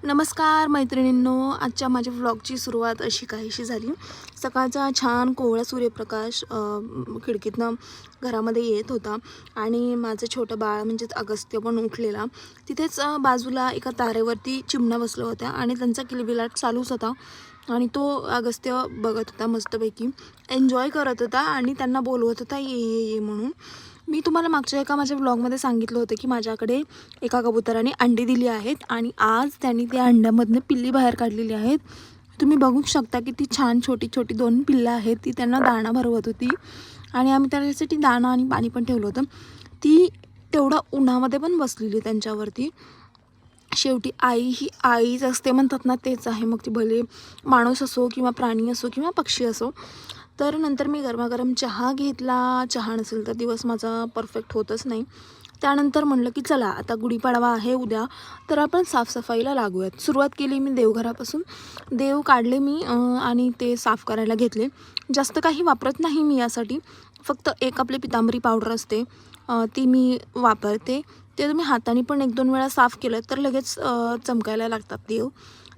नमस्कार मैत्रिणींनो, आजच्या माझ्या व्लॉगची सुरुवात अशी काहीशी झाली. सकाळचा छान कोवळा सूर्यप्रकाश खिडकीतनं घरामध्ये येत होता आणि माझं छोटं बाळ म्हणजेच अगस्त्य पण उठलेला. तिथेच बाजूला एका तारेवरती चिमण्या बसल्या होत्या आणि त्यांचा किलबिलाट चालूच होता आणि तो अगस्त्य बघत होता, मस्तपैकी एन्जॉय करत होता आणि त्यांना बोलवत होता ये ये ये म्हणून. मी तुम्हाला मागच्या एका माझ्या व्लॉगमध्ये सांगितलं होतं की माझ्याकडे एका कबुतराने अंडी दिली आहेत आणि आज त्यांनी त्या अंड्यामधनं पिल्ली बाहेर काढलेली आहेत. तुम्ही बघू शकता की ती छान छोटी छोटी 2 पिल्लं आहेत. ती त्यांना दाणा भरवत होती आणि आम्ही त्याच्यासाठी दाणा आणि पाणी पण ठेवलं होतं. ती तेवढा उन्हामध्ये पण बसलेली त्यांच्यावरती. शेवटी आई ही आईच असते म्हणतात ना, तेच आहे. मग ती भले माणूस असो किंवा प्राणी असो किंवा पक्षी असो. तर नंतर मी गरमागरम चहा घेतला. चहा नसेल तर दिवस माझा परफेक्ट होतच नाही. त्यानंतर म्हणलं की चला आता गुढीपाडवा आहे उद्या, तर आपण साफसफाईला लागूयात. सुरुवात केली मी देवघरापासून. देव काढले मी आणि ते साफ करायला घेतले. जास्त काही वापरत नाही मी यासाठी. फक्त एक आपली पितांबरी पावडर असते, ती मी वापरते. ते तुम्ही हाताने पण 1-2 वेळा साफ केलं तर लगेच चमकायला लागतात देव.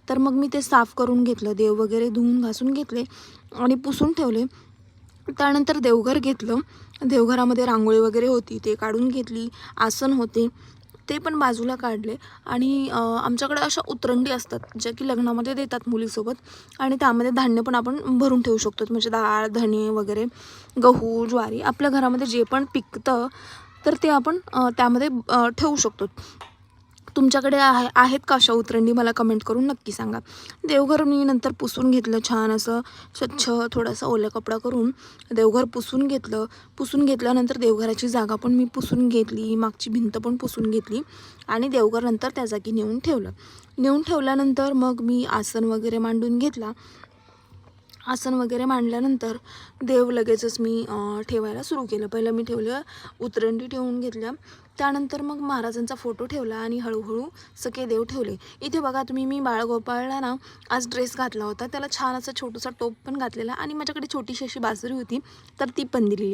तर मग मी ते साफ करून घेतलं. देव वगैरे धुवून घासून घेतले आणि पुसून ठेवले. त्यानंतर देवघर घेतलं. देवघरामध्ये रांगोळी वगैरे होती, ते काढून घेतली. आसन होते ते पण बाजूला काढले आणि आमच्याकडे अशा उतरंडी असतात ज्या की लग्नामध्ये देतात मुलीसोबत आणि त्यामध्ये धान्य पण आपण भरून ठेवू शकतो. म्हणजे डाळ, धणे वगैरे, गहू, ज्वारी, आपल्या घरामध्ये जे पण पिकतं तर ते आपण त्यामध्ये ठेवू शकतो. तुमच्याकडे आहेत का अशा उतरंडी? मला कमेंट करून नक्की सांगा. देवघर मी नंतर पुसून घेतलं छान असं स्वच्छ, थोडासा ओला कपडा करून देवघर पुसून घेतलं. पुसून घेतल्यानंतर देवघराची जागा पण मी पुसून घेतली, मागची भिंत पण पुसून घेतली आणि देवघर नंतर त्या जागी नेऊन ठेवलं. नेऊन ठेवल्यानंतर मग मी आसन वगैरे मांडून घेतला. आसन वगैरे मांडल्यानंतर देव लगेचच मी ठेवायला सुरू केलं. पहिलं मी ठेवलं, उतरंडी ठेवून घेतल्या. त्यानंतर मग महाराजांचा फोटो ठेवला आणि हळूहळू सगळे देव ठेवले. इथे बघा तुम्ही, मी बाळगोपाळला ना आज ड्रेस घातला होता. त्याला छान असा छोटूसा टोप पण घातलेला आणि माझ्याकडे छोटीशी अशी बासरी होती, तर ती पण दिलेली.